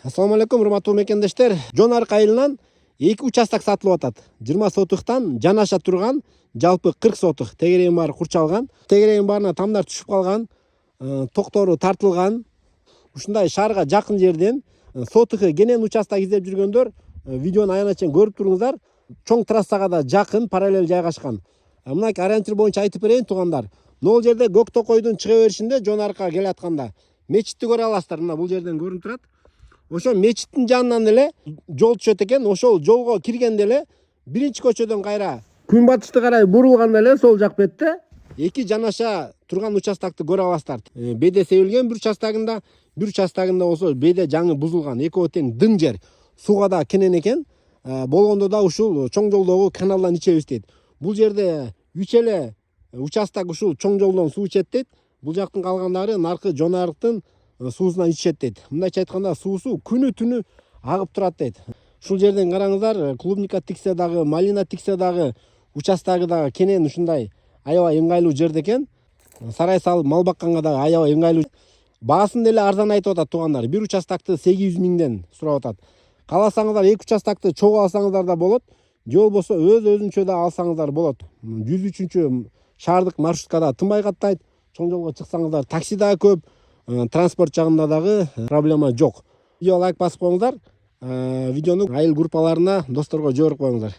Assalamu алейкум, урматтуу мекендештер. Жон Арка айылынан 2 участок сатылып атат. 20 сотуктан жанаша турган, жалпы 40 сотук. Тегерегин баары курчалган. Тегерегин баарына тамдар түшүп калган, токтору тартылган. Ушундай шаарга жакын жерден сотуху кенен участок издеп жүргөндөр видеону аянат чейин көрүп туруңуздар. Чоң трассага да жакын, параллель жайгашкан. Мынакей ориентир боюнча айтып берейин туугандар. Могул жерде Көк Токойдун чыга беришинде Жон Аркага келе атканда мечитти көрө аласыздар. Мына бул жерден көрүнүп турат. Ошо мечиттин жанынан эле жол түшөт экен. Ошол жолго киргенде эле биринчи көчөдөн кайра күнбатышты карай бурулганда эле сол жак бетте 2 жанаша турган участокты көрө аласыздар. Беде себилген бир участогунда болсо беде жаңы бузулган. Экөө тең дың жер. Сууга да кенен экен. Болгондо да ушул чоң жолдогу каналдан ичебиз дейт. Бул жерде 3 эле участок ушул чоң жолдон суу ичет дейт. Бул жактын калгандары наркы Жон Арктын суусунан ичет дейт. Мындайча айтканда суусу күнү түнү агып турат дейт. Ушул жерден караңыздар, клубника тиксе дагы, малина тиксе дагы, участогу дагы кенен ушундай аябай ыңгайлуу жерде экен. Сарай салып мал бакканга дагы аябай ыңгайлуу. Баасын деле арзан айтып атат туугандар. Бир участокты 800 миңден сурап атат. Кааласаңыздар 2 участокты чогуу алсаңыздар да болот. Же болбосо өзүнчө да алсаңыздар болот. 103 шаардык маршруткада тынбай каттайт. Чоң жолго чыксаңыздар такси дагы көп. Транспорт жагында дагы проблема жок. Видео лайк басып коюңуздар. Видеону айыл группаларына, досторго жиберип коюңуздар.